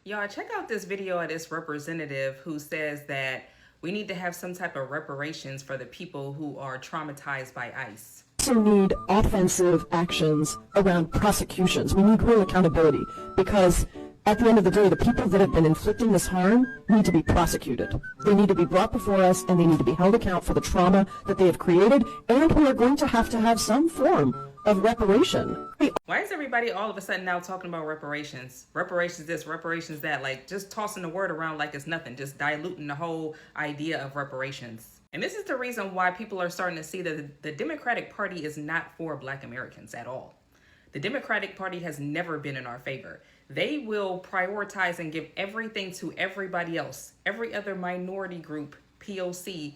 Y'all, check out this video of this representative who says that we need to have some type of reparations for the people who are traumatized by ICE. We also need offensive actions around prosecutions. We need real accountability because at the end of the day, the people that have been inflicting this harm need to be prosecuted. They need to be brought before us and they need to be held account for the trauma that they have created, and we are going to have some form of reparation. Why is everybody all of a sudden now talking about reparations? Reparations this, reparations that, like just tossing the word around like it's nothing, just diluting the whole idea of reparations. And this is the reason why people are starting to see that the Democratic Party is not for Black Americans at all. The Democratic Party has never been in our favor. They will prioritize and give everything to everybody else, every other minority group, POC,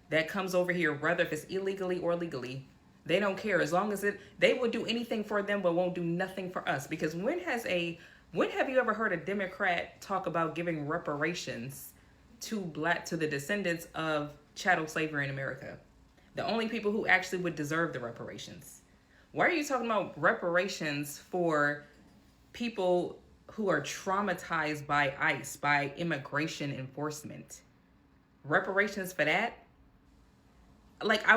that comes over here, whether if it's illegally or legally. They don't care as long as they will do anything for them but won't do nothing for us. Because when have you ever heard a Democrat talk about giving reparations to the descendants of chattel slavery in America? The only people who actually would deserve the reparations. Why are you talking about reparations for people who are traumatized by ICE, by immigration enforcement? Reparations for that? I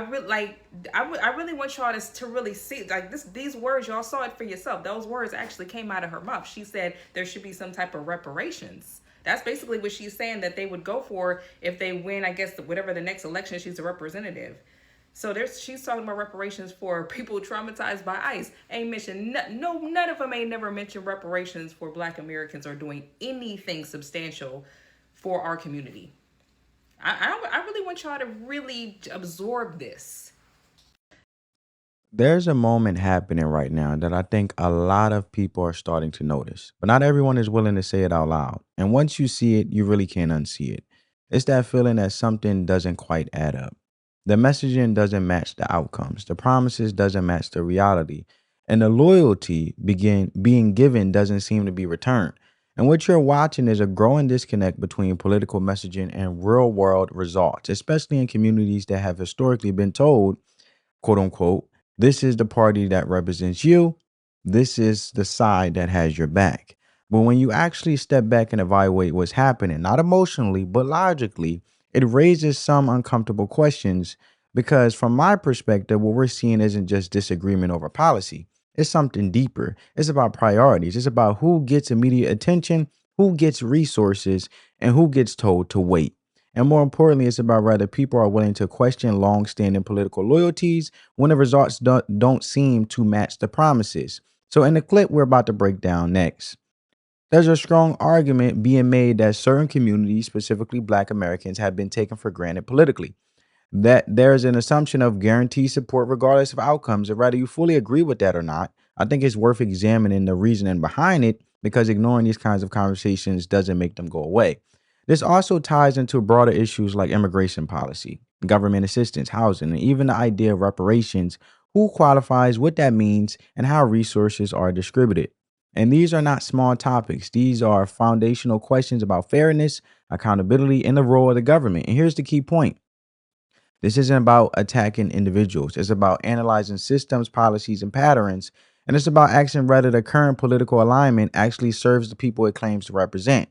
really want y'all to really see like these words. Y'all saw it for yourself. Those words actually came out of her mouth. She said there should be some type of reparations. That's basically what she's saying that they would go for if they win, I guess, whatever the next election. She's a representative. So she's talking about reparations for people traumatized by ICE. Ain't mentioned none of them ain't never mentioned reparations for Black Americans or doing anything substantial for our community. I really want y'all to really absorb this. There's a moment happening right now that I think a lot of people are starting to notice, but not everyone is willing to say it out loud. And once you see it, you really can't unsee it. It's that feeling that something doesn't quite add up. The messaging doesn't match the outcomes. The promises doesn't match the reality. And the loyalty being given doesn't seem to be returned. And what you're watching is a growing disconnect between political messaging and real world results, especially in communities that have historically been told, quote unquote, this is the party that represents you. This is the side that has your back. But when you actually step back and evaluate what's happening, not emotionally, but logically, it raises some uncomfortable questions because, from my perspective, what we're seeing isn't just disagreement over policy. It's something deeper. It's about priorities. It's about who gets immediate attention, who gets resources, and who gets told to wait. And more importantly, it's about whether people are willing to question long-standing political loyalties when the results don't seem to match the promises. So in the clip we're about to break down next, there's a strong argument being made that certain communities, specifically Black Americans, have been taken for granted politically. That there's an assumption of guaranteed support regardless of outcomes. And whether you fully agree with that or not, I think it's worth examining the reasoning behind it because ignoring these kinds of conversations doesn't make them go away. This also ties into broader issues like immigration policy, government assistance, housing, and even the idea of reparations, who qualifies, what that means, and how resources are distributed. And these are not small topics. These are foundational questions about fairness, accountability, and the role of the government. And here's the key point. This isn't about attacking individuals. It's about analyzing systems, policies, and patterns. And it's about asking whether the current political alignment actually serves the people it claims to represent.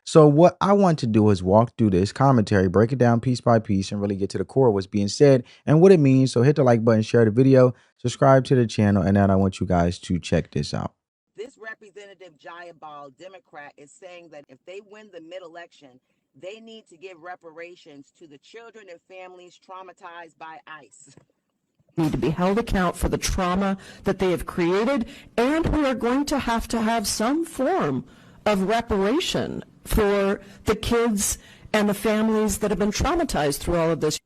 So, what I want to do is walk through this commentary, break it down piece by piece, and really get to the core of what's being said and what it means. So, hit the like button, share the video, subscribe to the channel, and then I want you guys to check this out. This Representative Jayapal, Democrat, is saying that if they win the mid-election, they need to give reparations to the children and families traumatized by ICE. Need to be held account for the trauma that they have created, and we are going to have some form of reparation for the kids and the families that have been traumatized through all of this.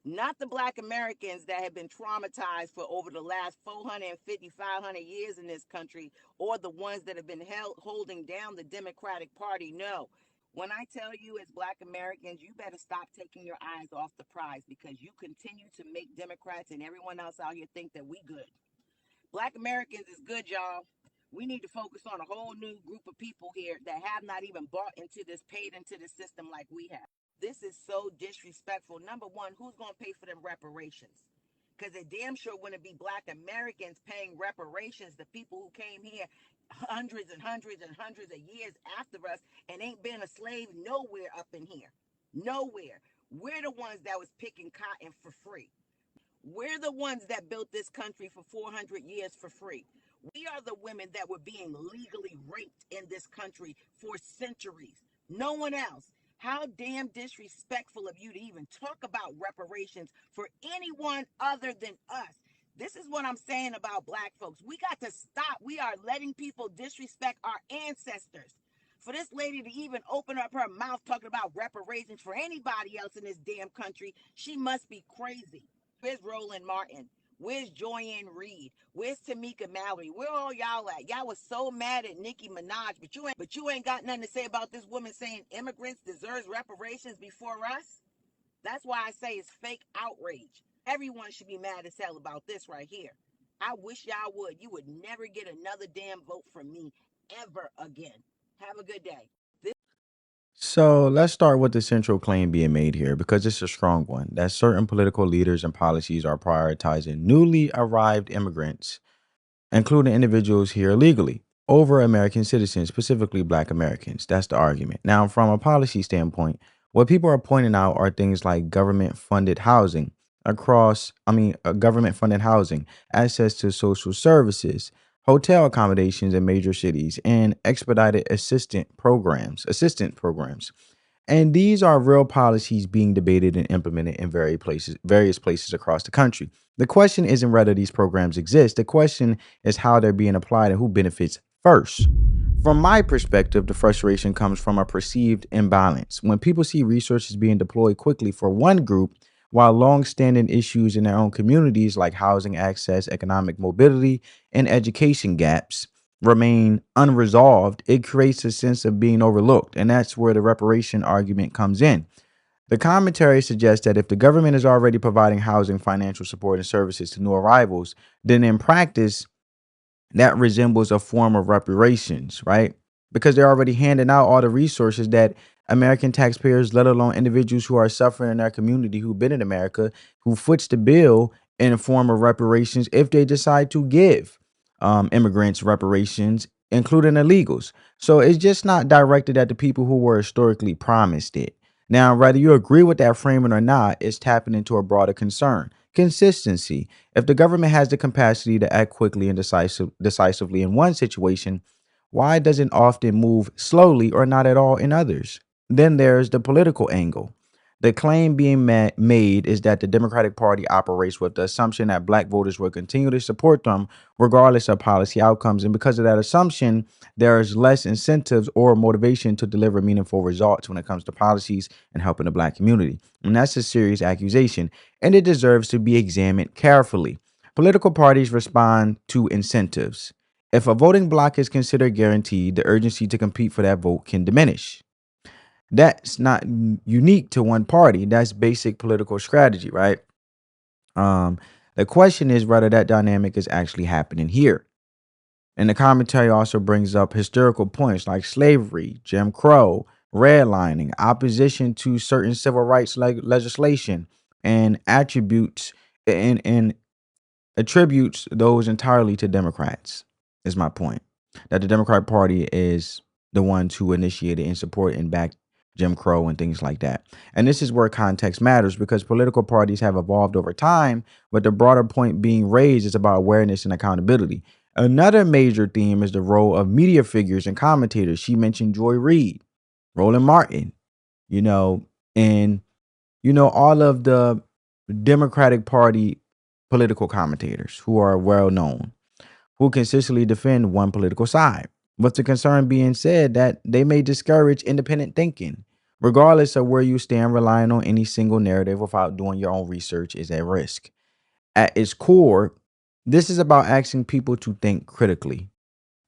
Not the Black Americans that have been traumatized for over the last 450, 500 years in this country, or the ones that have been holding down the Democratic Party. No. When I tell you as Black Americans, you better stop taking your eyes off the prize because you continue to make Democrats and everyone else out here think that we good. Black Americans is good, y'all. We need to focus on a whole new group of people here that have not even bought into this, paid into the system like we have. This is so disrespectful. Number one, who's going to pay for them reparations? Because it damn sure wouldn't be Black Americans paying reparations, the people who came here hundreds and hundreds and hundreds of years after us and ain't been a slave nowhere up in here. Nowhere. We're the ones that was picking cotton for free. We're the ones that built this country for 400 years for free. We are the women that were being legally raped in this country for centuries. No one else. How damn disrespectful of you to even talk about reparations for anyone other than us. This is what I'm saying about black folks. We got to stop. We are letting people disrespect our ancestors. For this lady to even open up her mouth talking about reparations for anybody else in this damn country, she must be crazy. Where's Roland Martin? Where's Joyanne Reed? Where's Tamika Mallory? Where all y'all at? Y'all was so mad at Nicki Minaj, but you ain't got nothing to say about this woman saying immigrants deserves reparations before us. That's why I say it's fake outrage. Everyone should be mad as hell about this right here. I wish y'all would. You would never get another damn vote from me ever again. Have a good day. So let's start with the central claim being made here because it's a strong one that certain political leaders and policies are prioritizing newly arrived immigrants, including individuals here illegally, over American citizens, specifically Black Americans. That's the argument. Now, from a policy standpoint, what people are pointing out are things like government funded housing, access to social services, hotel accommodations in major cities, and expedited assistant programs. And these are real policies being debated and implemented in various places across the country. The question isn't whether these programs exist. The question is how they're being applied and who benefits first. From my perspective, the frustration comes from a perceived imbalance. When people see resources being deployed quickly for one group, while long-standing issues in their own communities like housing access, economic mobility, and education gaps remain unresolved, it creates a sense of being overlooked. And that's where the reparation argument comes in. The commentary suggests that if the government is already providing housing, financial support, and services to new arrivals, then in practice, that resembles a form of reparations, right? Because they're already handing out all the resources that American taxpayers, let alone individuals who are suffering in their community who've been in America, who foots the bill in a form of reparations if they decide to give immigrants reparations, including illegals. So it's just not directed at the people who were historically promised it. Now, whether you agree with that framing or not, it's tapping into a broader concern. Consistency. If the government has the capacity to act quickly and decisively in one situation, why doesn't it often move slowly or not at all in others? Then there's the political angle. The claim being made is that the Democratic Party operates with the assumption that black voters will continue to support them regardless of policy outcomes. And because of that assumption, there is less incentives or motivation to deliver meaningful results when it comes to policies and helping the black community. And that's a serious accusation, and it deserves to be examined carefully. Political parties respond to incentives. If a voting bloc is considered guaranteed, the urgency to compete for that vote can diminish. That's not unique to one party. That's basic political strategy, right? Um, the question is whether that dynamic is actually happening here. And the commentary also brings up historical points like slavery, Jim Crow, redlining, opposition to certain civil rights legislation, and and attributes those entirely to Democrats, is my point. That the Democratic Party is the ones who initiated and support and backed Jim Crow and things like that. And this is where context matters because political parties have evolved over time, but the broader point being raised is about awareness and accountability. Another major theme is the role of media figures and commentators. She mentioned Joy Reid, Roland Martin, you know, and all of the Democratic Party political commentators who are well known, who consistently defend one political side, with the concern being said that they may discourage independent thinking. Regardless of where you stand, relying on any single narrative without doing your own research is at risk. At its core, this is about asking people to think critically,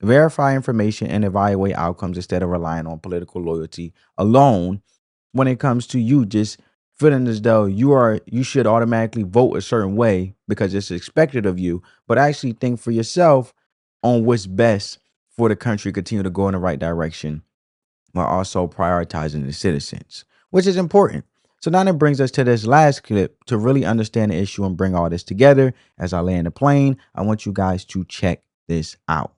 verify information, and evaluate outcomes instead of relying on political loyalty alone when it comes to you just feeling as though you should automatically vote a certain way because it's expected of you, but actually think for yourself on what's best for the country, continue to go in the right direction while also prioritizing the citizens, which is important. So now that brings us to this last clip to really understand the issue and bring all this together. As I land the plane, I want you guys to check this out.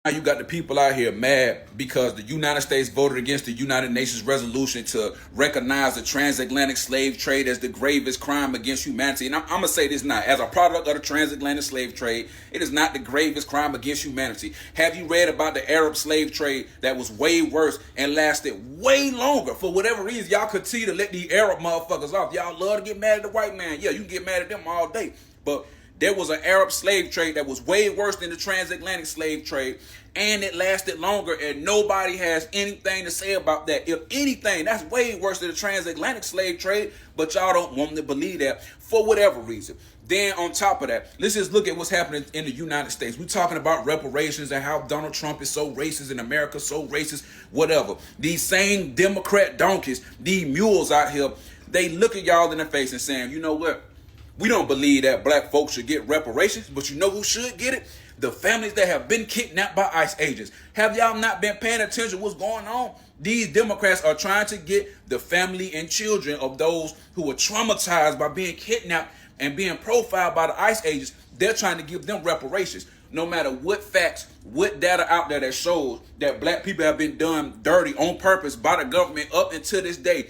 Now you got the people out here mad because the United States voted against the United Nations resolution to recognize the transatlantic slave trade as the gravest crime against humanity. And I'm going to say this now. As a product of the transatlantic slave trade, it is not the gravest crime against humanity. Have you read about the Arab slave trade that was way worse and lasted way longer? For whatever reason, y'all continue to let these Arab motherfuckers off. Y'all love to get mad at the white man. Yeah, you can get mad at them all day. But there was an Arab slave trade that was way worse than the transatlantic slave trade, and it lasted longer, and nobody has anything to say about that. If anything, that's way worse than the transatlantic slave trade, but y'all don't want to believe that for whatever reason. Then on top of that, let's just look at what's happening in the United States. We're talking about reparations and how Donald Trump is so racist and America so racist, whatever. These same Democrat donkeys, these mules out here, they look at y'all in the face and saying, you know what? We don't believe that black folks should get reparations, but you know who should get it? The families that have been kidnapped by ICE agents. Have y'all not been paying attention to what's going on? These Democrats are trying to get the family and children of those who were traumatized by being kidnapped and being profiled by the ICE agents. They're trying to give them reparations. No matter what facts, what data out there that shows that black people have been done dirty on purpose by the government up until this day,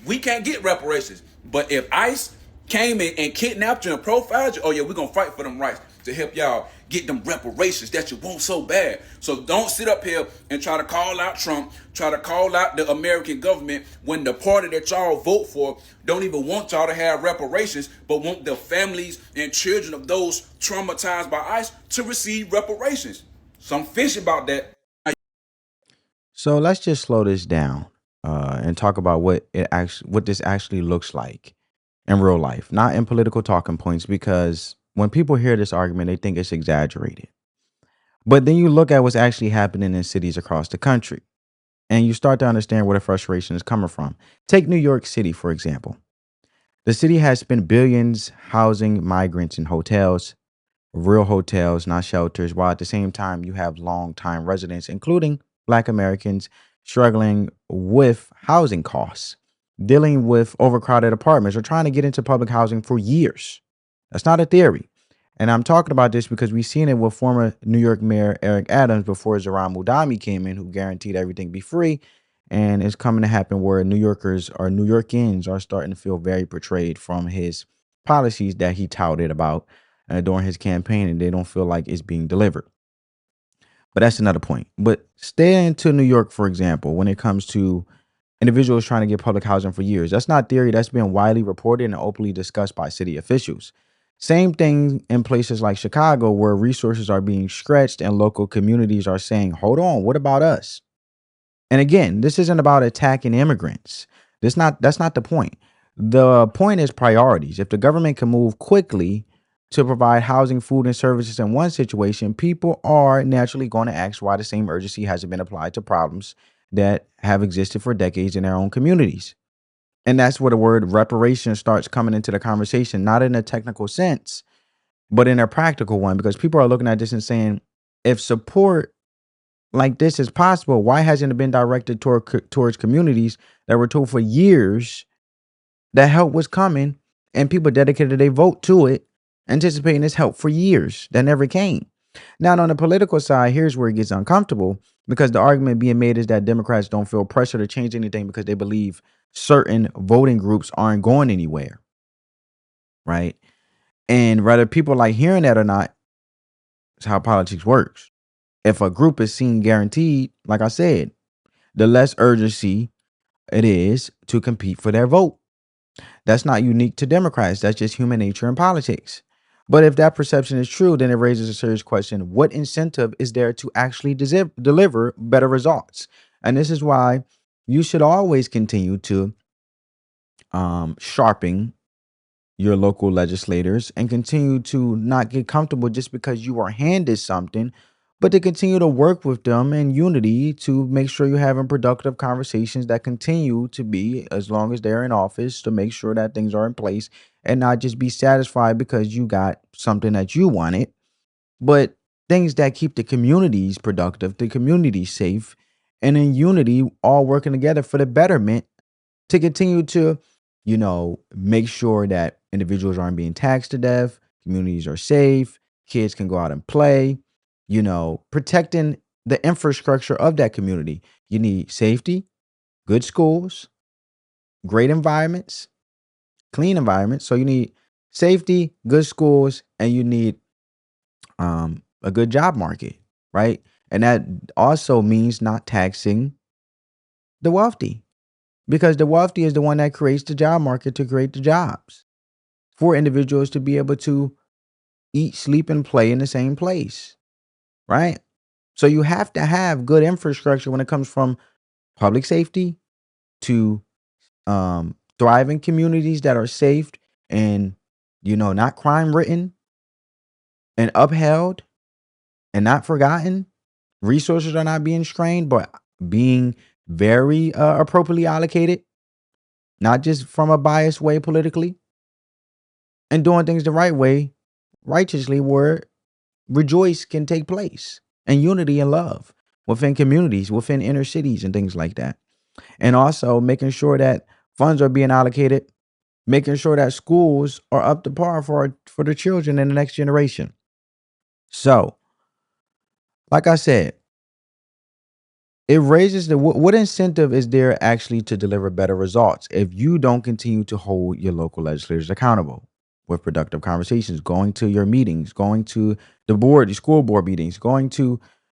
we can't get reparations. But if ICE came in and kidnapped you and profiled you, oh yeah, we're gonna fight for them rights to help y'all get them reparations that you want so bad. So don't sit up here and try to call out Trump, try to call out the American government when the party that y'all vote for don't even want y'all to have reparations, but want the families and children of those traumatized by ICE to receive reparations. So I'm fishy about that. So let's just slow this down and talk about what this actually looks like in real life, not in political talking points, because when people hear this argument, they think it's exaggerated. But then you look at what's actually happening in cities across the country, and you start to understand where the frustration is coming from. Take New York City, for example. The city has spent billions housing migrants in hotels, real hotels, not shelters, while at the same time you have long-time residents, including Black Americans, struggling with housing costs, dealing with overcrowded apartments, or trying to get into public housing for years. That's not a theory. And I'm talking about this because we've seen it with former New York Mayor Eric Adams before Zohran Mudami came in, who guaranteed everything be free. And it's coming to happen where New Yorkers or New Yorkers are starting to feel very betrayed from his policies that he touted about during his campaign, and they don't feel like it's being delivered. But that's another point. But staying to New York, for example, when it comes to individuals trying to get public housing for years, that's not theory. That's been widely reported and openly discussed by city officials. Same thing in places like Chicago, where resources are being stretched and local communities are saying, hold on, what about us? And again, this isn't about attacking immigrants. That's not the point. The point is priorities. If the government can move quickly to provide housing, food, and services in one situation, people are naturally going to ask why the same urgency hasn't been applied to problems that have existed for decades in their own communities. And that's where the word reparation starts coming into the conversation, not in a technical sense, but in a practical one, because people are looking at this and saying, if support like this is possible, why hasn't it been directed towards communities that were told for years that help was coming, and people dedicated their vote to it, anticipating this help for years that never came? Now, on the political side, here's where it gets uncomfortable, because the argument being made is that Democrats don't feel pressure to change anything because they believe certain voting groups aren't going anywhere, right? And whether people like hearing that or not, it's how politics works. If a group is seen guaranteed, like I said, the less urgency it is to compete for their vote. That's not unique to Democrats. That's just human nature in politics. But if that perception is true, then it raises a serious question. What incentive is there to actually deliver better results? And this is why you should always continue to sharpen your local legislators and continue to not get comfortable just because you are handed something, but to continue to work with them in unity to make sure you're having productive conversations that continue to be, as long as they're in office, to make sure that things are in place and not just be satisfied because you got something that you wanted, but things that keep the communities productive, the communities safe, and in unity, all working together for the betterment to continue to, make sure that individuals aren't being taxed to death, communities are safe, kids can go out and play, protecting the infrastructure of that community. You need safety, good schools, great environments, clean environments. So you need safety, good schools, and you need a good job market, right? And that also means not taxing the wealthy, because the wealthy is the one that creates the job market to create the jobs for individuals to be able to eat, sleep, and play in the same place, right? So you have to have good infrastructure when it comes from public safety to thriving communities that are safe and not crime ridden and upheld and not forgotten. Resources are not being strained, but being very appropriately allocated, not just from a biased way politically, and doing things the right way, righteously, where rejoice can take place and unity and love within communities, within inner cities, and things like that. And also making sure that funds are being allocated, making sure that schools are up to par for the children in the next generation. So, like I said, it raises the what incentive is there actually to deliver better results if you don't continue to hold your local legislators accountable with productive conversations, going to your meetings, going to the school board meetings,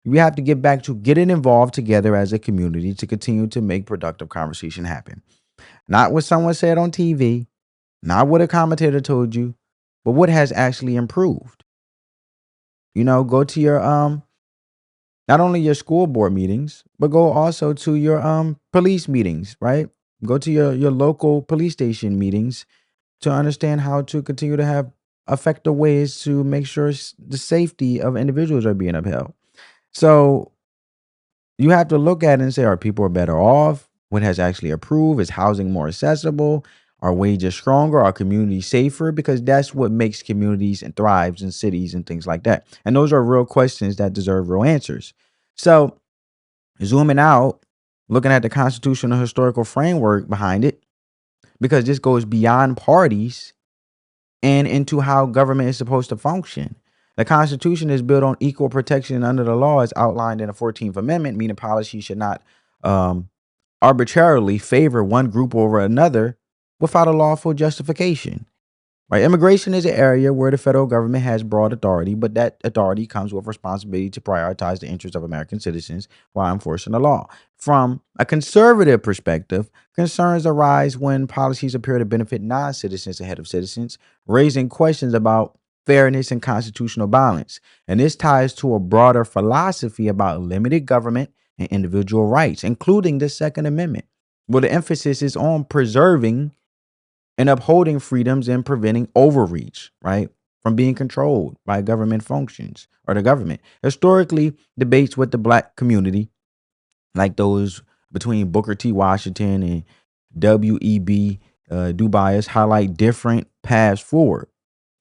we have to get back to getting involved together as a community to continue to make productive conversation happen. Not what someone said on TV, not what a commentator told you, but what has actually improved. Go to your not only your school board meetings, but go also to your police meetings, right? Go to your local police station meetings to understand how to continue to have effective ways to make sure the safety of individuals are being upheld. So you have to look at it and say, are people better off? What has actually improved? Is housing more accessible? Are wages stronger? Are communities safer? Because that's what makes communities and thrives in cities and things like that. And those are real questions that deserve real answers. So zooming out, looking at the constitutional historical framework behind it, because this goes beyond parties and into how government is supposed to function. The Constitution is built on equal protection under the law as outlined in the 14th Amendment, meaning policy should not um, arbitrarily favor one group over another without a lawful justification. Right. Immigration is an area where the federal government has broad authority, but that authority comes with responsibility to prioritize the interests of American citizens while enforcing the law. From a conservative perspective, concerns arise when policies appear to benefit non-citizens ahead of citizens, raising questions about fairness and constitutional balance. And this ties to a broader philosophy about limited government and individual rights, including the Second Amendment, where the emphasis is on preserving and upholding freedoms and preventing overreach, right? From being controlled by government functions or the government. Historically, debates with the black community, like those between Booker T. Washington and W.E.B. Du Bois, highlight different paths forward,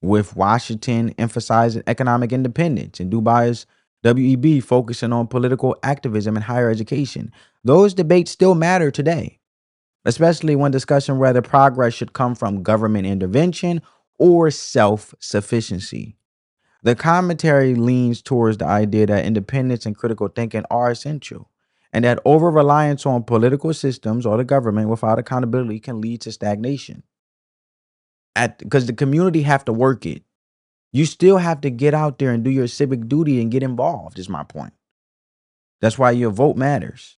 with Washington emphasizing economic independence and Du Bois, W.E.B. focusing on political activism and higher education. Those debates still matter today, especially when discussing whether progress should come from government intervention or self sufficiency. The commentary leans towards the idea that independence and critical thinking are essential, and that over reliance on political systems or the government without accountability can lead to stagnation. Because the community have to work it. You still have to get out there and do your civic duty and get involved, is my point. That's why your vote matters.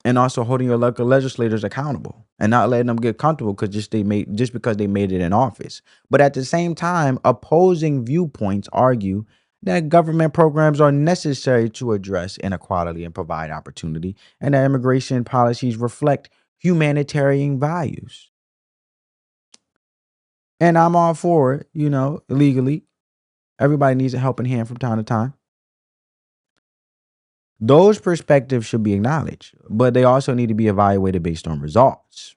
And also holding your local legislators accountable and not letting them get comfortable just because they made it in office. But at the same time, opposing viewpoints argue that government programs are necessary to address inequality and provide opportunity, and that immigration policies reflect humanitarian values. And I'm all for it, legally. Everybody needs a helping hand from time to time. Those perspectives should be acknowledged, but they also need to be evaluated based on results.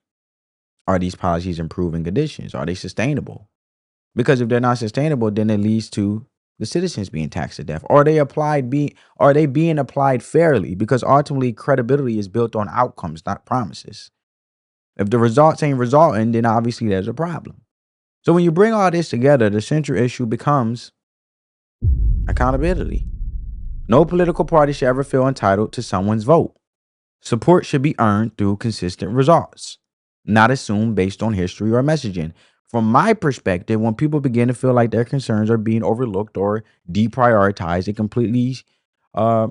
Are these policies improving conditions? Are they sustainable? Because if they're not sustainable, then it leads to the citizens being taxed to death. Are they being applied fairly? Because ultimately credibility is built on outcomes, not promises. If the results ain't resulting, then obviously there's a problem. So when you bring all this together, the central issue becomes accountability. No political party should ever feel entitled to someone's vote. Support should be earned through consistent results, not assumed based on history or messaging. From my perspective, when people begin to feel like their concerns are being overlooked or deprioritized, uh,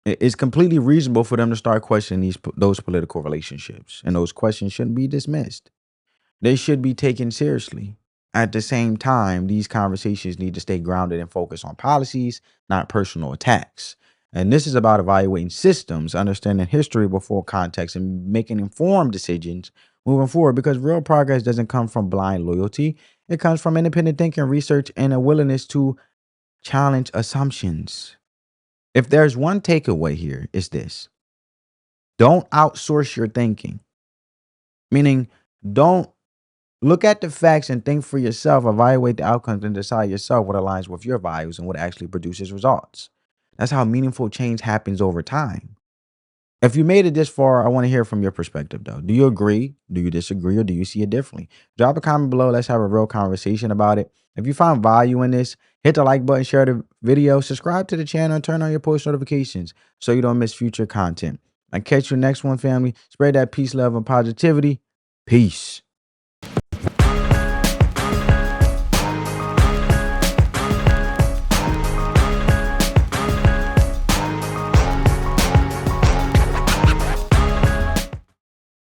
it's completely reasonable for them to start questioning those political relationships, and those questions shouldn't be dismissed. They should be taken seriously. At the same time, these conversations need to stay grounded and focus on policies, not personal attacks. And this is about evaluating systems, understanding history before context, and making informed decisions moving forward, because real progress doesn't come from blind loyalty. It comes from independent thinking, research, and a willingness to challenge assumptions. If there's one takeaway here, it's this: don't outsource your thinking, meaning, don't look at the facts and think for yourself, evaluate the outcomes, and decide yourself what aligns with your values and what actually produces results. That's how meaningful change happens over time. If you made it this far, I want to hear from your perspective, though. Do you agree? Do you disagree? Or do you see it differently? Drop a comment below. Let's have a real conversation about it. If you found value in this, hit the like button, share the video, subscribe to the channel, and turn on your post notifications so you don't miss future content. I catch you next one, family. Spread that peace, love, and positivity. Peace.